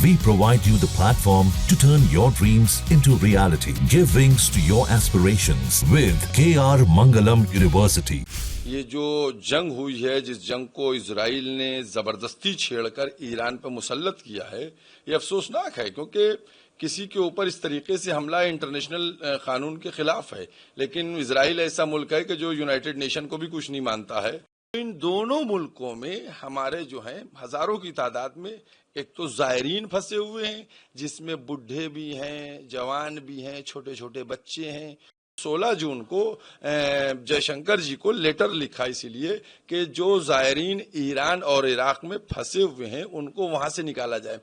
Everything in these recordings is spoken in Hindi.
We provide you the platform to turn your dreams into reality. Give wings to your aspirations with KR Mangalam University. ये जो जंग हुई है, जिस जंग को इजराइल ने जबरदस्ती छेड़कर ईरान पर मुसल्लत किया है, ये अफसोसनाक है क्योंकि किसी के ऊपर इस तरीके से हमला इंटरनेशनल कानून के खिलाफ है। लेकिन इजराइल ऐसा मुल्क है कि जो यूनाइटेड नेशन को भी कुछ नहीं मानता है। इन दोनों मुल्कों में हमारे जो हैं हजारों की तादाद में एक तो जायरीन फंसे हुए हैं, जिसमें बुढ़े भी हैं, जवान भी हैं, छोटे छोटे बच्चे हैं। 16 जून को जयशंकर जी को लेटर लिखा इसीलिए कि जो जायरीन ईरान और इराक में फंसे हुए हैं उनको वहां से निकाला जाए।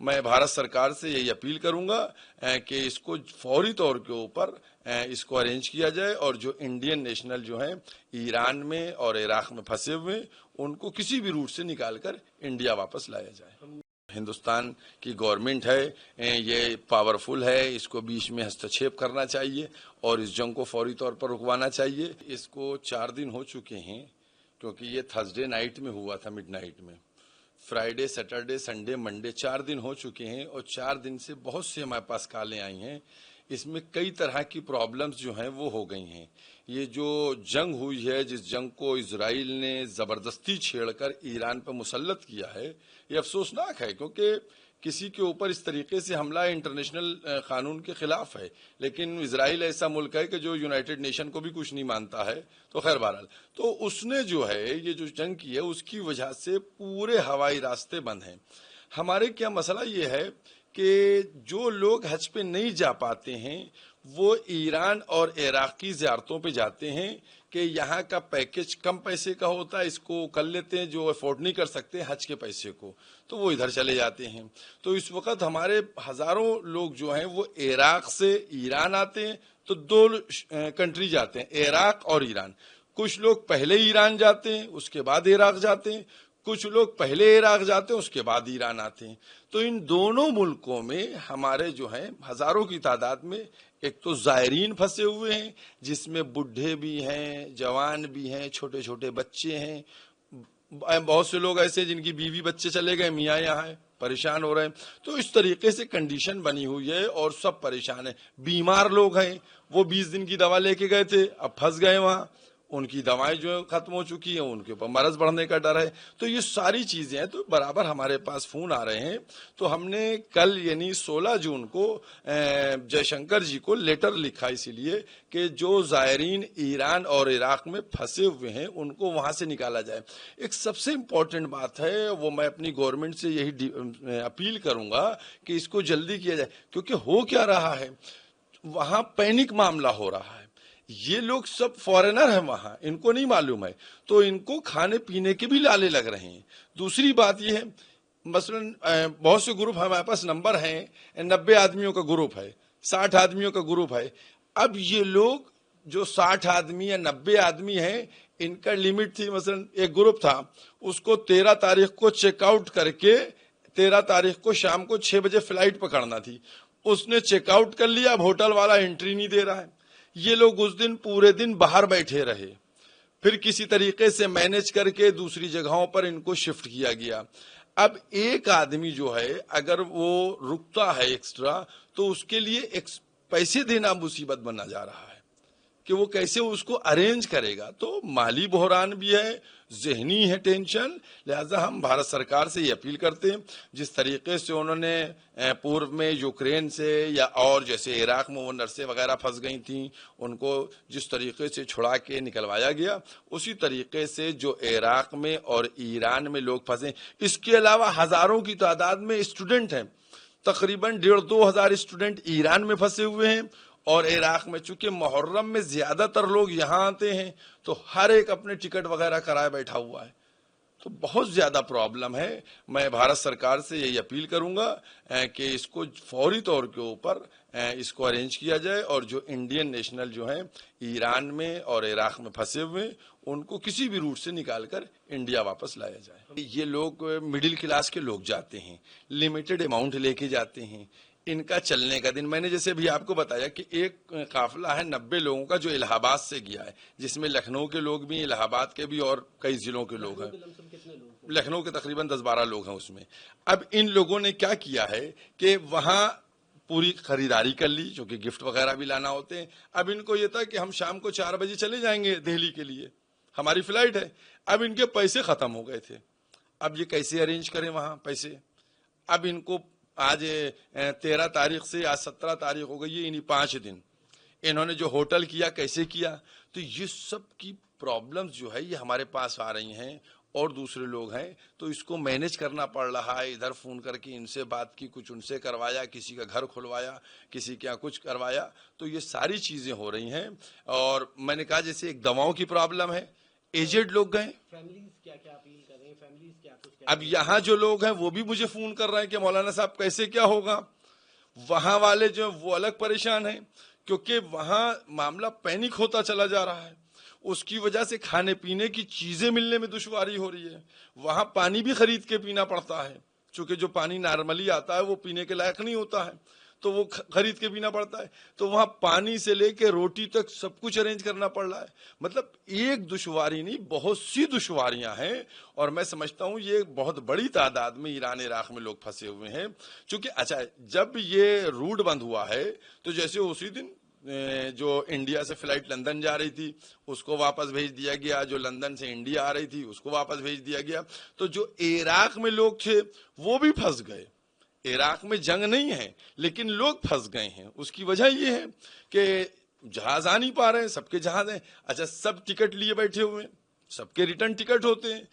मैं भारत सरकार से यही अपील करूंगा कि इसको फौरी तौर के ऊपर इसको अरेंज किया जाए और जो इंडियन नेशनल जो हैं ईरान में और इराक में फंसे हुए हैं उनको किसी भी रूट से निकालकर इंडिया वापस लाया जाए। हिंदुस्तान की गवर्नमेंट है, ये पावरफुल है, इसको बीच में हस्तक्षेप करना चाहिए और इस जंग को फौरी तौर पर रुकवाना चाहिए। इसको 4 दिन हो चुके हैं क्योंकि ये थर्सडे नाइट में हुआ था, मिडनाइट में। फ्राइडे, सैटरडे, संडे, मंडे 4 दिन हो चुके हैं और 4 दिन से बहुत से हमारे पास कॉलें आई हैं। इसमें कई तरह की प्रॉब्लम्स जो हैं वो हो गई हैं। ये जो जंग हुई है, जिस जंग को इजराइल ने जबरदस्ती छेड़कर ईरान पर मुसल्लत किया है, ये अफसोसनाक है क्योंकि किसी के ऊपर इस तरीके से हमला इंटरनेशनल कानून के खिलाफ है। लेकिन इजराइल ऐसा मुल्क है कि जो यूनाइटेड नेशन को भी कुछ नहीं मानता है। तो खैर बहरहाल, तो उसने जो है ये जो जंग की है उसकी वजह से पूरे हवाई रास्ते बंद हैं। हमारे क्या मसला ये है कि जो लोग हज पे नहीं जा पाते हैं वो ईरान और इराक की ज़ियारतों पे जाते हैं कि यहाँ का पैकेज कम पैसे का होता है, इसको कर लेते हैं। जो अफोर्ड नहीं कर सकते हज के पैसे को तो वो इधर चले जाते हैं। तो इस वक्त हमारे हजारों लोग जो हैं वो इराक से ईरान आते हैं, तो 2 कंट्री जाते हैं, इराक और ईरान। कुछ लोग पहले ईरान जाते हैं उसके बाद इराक जाते हैं, कुछ लोग पहले इराक जाते हैं उसके बाद ईरान आते हैं। तो इन दोनों मुल्कों में हमारे जो हैं हजारों की तादाद में एक तो जायरीन फंसे हुए हैं, जिसमें बुढ़े भी हैं, जवान भी हैं, छोटे छोटे बच्चे हैं। बहुत से लोग ऐसे जिनकी बीवी बच्चे चले गए, मियाँ यहाँ है, परेशान हो रहे हैं। तो इस तरीके से कंडीशन बनी हुई है और सब परेशान है। बीमार लोग हैं, वो 20 दिन की दवा लेके गए थे, अब फंस गए वहां, उनकी दवाएं जो खत्म हो चुकी हैं, उनके ऊपर मरज बढ़ने का डर है। तो ये सारी चीजें हैं। तो बराबर हमारे पास फोन आ रहे हैं। तो हमने कल यानी 16 जून को जयशंकर जी को लेटर लिखा इसीलिए कि जो जायरीन ईरान और इराक में फंसे हुए हैं उनको वहां से निकाला जाए। एक सबसे इम्पोर्टेंट बात है, वो मैं अपनी गवर्नमेंट से यही अपील करूंगा कि इसको जल्दी किया जाए। क्योंकि हो क्या रहा है, वहां पैनिक मामला हो रहा है। ये लोग सब फॉरेनर हैं वहां, इनको नहीं मालूम है, तो इनको खाने पीने के भी लाले लग रहे हैं। दूसरी बात ये है, मसलन बहुत से ग्रुप हमारे पास नंबर हैं, 90 आदमियों का ग्रुप है, 60 आदमियों का ग्रुप है। अब ये लोग जो 60 आदमी या 90 आदमी हैं, इनका लिमिट थी, मसलन एक ग्रुप था उसको 13 तारीख को चेकआउट करके 13 तारीख को शाम को 6 बजे फ्लाइट पकड़ना थी। उसने चेकआउट कर लिया, अब होटल वाला एंट्री नहीं दे रहा है। ये लोग उस दिन पूरे दिन बाहर बैठे रहे, फिर किसी तरीके से मैनेज करके दूसरी जगहों पर इनको शिफ्ट किया गया। अब एक आदमी जो है अगर वो रुकता है एक्स्ट्रा तो उसके लिए पैसे देना मुसीबत बनना जा रहा है कि वो कैसे उसको अरेंज करेगा। तो माली बहरान भी है, जहनी है टेंशन। लिहाजा हम भारत सरकार से ये अपील करते हैं, जिस तरीके से उन्होंने पूर्व में यूक्रेन से या और जैसे इराक में वो नर्सें वगैरह फंस गई थी, उनको जिस तरीके से छुड़ा के निकलवाया गया, उसी तरीके से जो इराक में और ईरान में लोग फंसे। इसके अलावा हजारों की तादाद में स्टूडेंट हैं, तकरीबन 1,500-2 हजार स्टूडेंट ईरान में फंसे हुए हैं और इराक में। चूंकि मुहर्रम में ज्यादातर लोग यहाँ आते हैं तो हर एक अपने टिकट वगैरह कराए बैठा हुआ है। तो बहुत ज्यादा प्रॉब्लम है। मैं भारत सरकार से यही अपील करूंगा कि इसको फौरी तौर के ऊपर इसको अरेंज किया जाए और जो इंडियन नेशनल जो हैं ईरान में और इराक में फंसे हुए उनको किसी भी रूट से निकालकर इंडिया वापस लाया जाए। ये लोग मिडिल क्लास के लोग जाते हैं, लिमिटेड अमाउंट लेके जाते हैं। इनका चलने का दिन, मैंने जैसे अभी आपको बताया कि एक काफिला है 90 लोगों का जो इलाहाबाद से गया है, जिसमें लखनऊ के लोग भी, इलाहाबाद के भी और कई जिलों के लोग हैं। लखनऊ के तकरीबन 10-12 लोग हैं उसमें। अब इन लोगों ने क्या किया है कि वहां पूरी खरीदारी कर ली, जो कि गिफ्ट वगैरह भी लाना होते हैं। अब इनको ये था कि हम शाम को 4 बजे चले जाएंगे दिल्ली के लिए, हमारी फ्लाइट है। अब इनके पैसे खत्म हो गए थे, अब ये कैसे अरेंज करें वहां पैसे। अब इनको आज 13 तारीख से आज 17 तारीख हो गई है, इन्हीं 5 दिन इन्होंने जो होटल किया कैसे किया। तो ये सब की प्रॉब्लम्स जो है ये हमारे पास आ रही हैं, और दूसरे लोग हैं तो इसको मैनेज करना पड़ रहा है। इधर फोन करके इनसे बात की, कुछ उनसे करवाया, किसी का घर खुलवाया, किसी के यहाँ कुछ करवाया, तो ये सारी चीजें हो रही हैं। और मैंने कहा जैसे एक दवाओं की प्रॉब्लम है, एजेड लोग गए, फैमिलीज क्या अपील कर रहे हैं, फैमिलीज क्या कुछ अब यहाँ जो लोग हैं वो भी मुझे फोन कर रहे हैं कि मौलाना साहब कैसे क्या होगा। वहां वाले जो वो अलग परेशान हैं, क्योंकि वहां मामला पैनिक होता चला जा रहा है। उसकी वजह से खाने पीने की चीजें मिलने में दुश्वारी हो रही है। वहां पानी भी खरीद के पीना पड़ता है, क्योंकि जो पानी नॉर्मली आता है वो पीने के लायक नहीं होता है, तो वो खरीद के पीना पड़ता है। तो वहां पानी से लेके रोटी तक सब कुछ अरेंज करना पड़ रहा है। मतलब एक दुश्वारी नहीं, बहुत सी दुश्वारियां हैं। और मैं समझता हूं ये बहुत बड़ी तादाद में ईरान इराक में लोग फंसे हुए हैं। क्योंकि अच्छा, जब ये रूट बंद हुआ है तो जैसे उसी दिन जो इंडिया से फ्लाइट लंदन जा रही थी उसको वापस भेज दिया गया, जो लंदन से इंडिया आ रही थी उसको वापस भेज दिया गया। तो जो इराक में लोग थे वो भी फंस गए। इराक में जंग नहीं है लेकिन लोग फंस गए हैं। उसकी वजह ये है कि जहाज आ नहीं पा रहे हैं, सबके जहाज हैं। अच्छा, सब टिकट लिए बैठे हुए हैं, सबके रिटर्न टिकट होते हैं।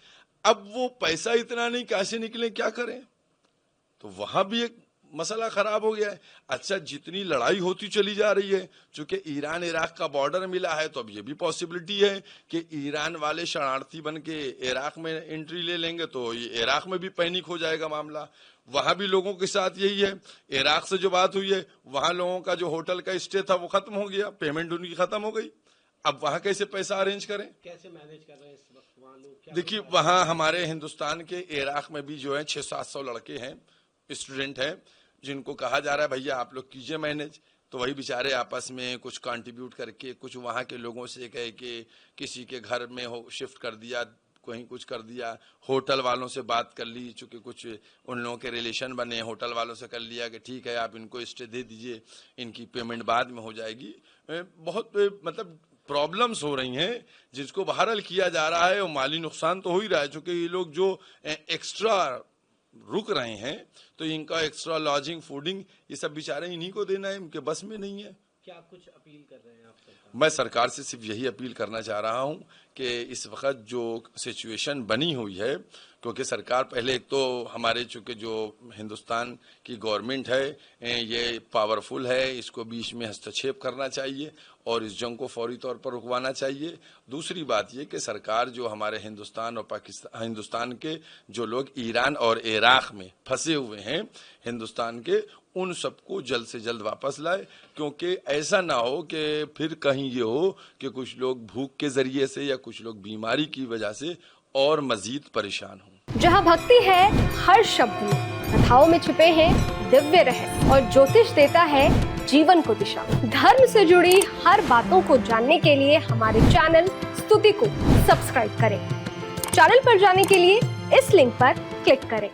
अब वो पैसा इतना नहीं, कैसे निकले, क्या करें। तो वहां भी एक मसला खराब हो गया है। अच्छा, जितनी लड़ाई होती चली जा रही है, चूंकि ईरान इराक का बॉर्डर मिला है, तो अब ये भी पॉसिबिलिटी है कि ईरान वाले शरणार्थी बन के इराक में एंट्री ले लेंगे, तो ये इराक में भी पैनिक हो जाएगा मामला। वहां भी लोगों के साथ यही है। इराक से जो बात हुई है, वहां लोगों का जो होटल का स्टे था वो खत्म हो गया, पेमेंट उनकी खत्म हो गई। अब वहां कैसे पैसा अरेंज करें, कैसे मैनेज कर रहे हैं इस वक्त वहाँ लोग? देखिए, वहां हमारे हिंदुस्तान के इराक में भी जो है 600-700 लड़के हैं, स्टूडेंट हैं, जिनको कहा जा रहा है भैया आप लोग कीजिए मैनेज। तो वही बेचारे आपस में कुछ कंट्रीब्यूट करके, कुछ वहां के लोगों से कह के किसी के घर में हो शिफ्ट कर दिया, कहीं कुछ कर दिया, होटल वालों से बात कर ली, चूंकि कुछ उन लोगों के रिलेशन बने, होटल वालों से कर लिया कि ठीक है आप इनको स्टे दे दीजिए, इनकी पेमेंट बाद में हो जाएगी। बहुत मतलब प्रॉब्लम्स हो रही हैं जिसको बहरहाल किया जा रहा है, और माली नुकसान तो हो ही रहा है। चूंकि ये लोग जो एक्स्ट्रा रुक रहे हैं तो इनका एक्स्ट्रा लॉजिंग, फूडिंग, ये सब बेचारे इन्हीं को देना है, इनके बस में नहीं है। क्या कुछ अपील कर रहे हैं आप सरकार? मैं सरकार से सिर्फ यही अपील करना चाह रहा हूं कि इस वक्त जो सिचुएशन बनी हुई है, क्योंकि सरकार पहले एक तो हमारे चूंकि जो हिंदुस्तान की गवर्नमेंट है ये पावरफुल है, इसको बीच में हस्तक्षेप करना चाहिए और इस जंग को फौरी तौर पर रुकवाना चाहिए। दूसरी बात ये कि सरकार जो हमारे हिंदुस्तान और पाकिस्तान, हिंदुस्तान के जो लोग ईरान और इराक में फंसे हुए हैं हिंदुस्तान के, उन सबको जल्द से जल्द वापस लाए, क्योंकि ऐसा ना हो कि फिर कहीं ये हो कि कुछ लोग भूख के जरिए से या कुछ लोग बीमारी की वजह से और मजीद परेशान हों। जहाँ भक्ति है हर शब्द में, कथाओं में छिपे हैं दिव्य रहस्य, और ज्योतिष देता है जीवन को दिशा। धर्म से जुड़ी हर बातों को जानने के लिए हमारे चैनल स्तुति को सब्सक्राइब करें। चैनल पर जाने के लिए इस लिंक पर क्लिक करें।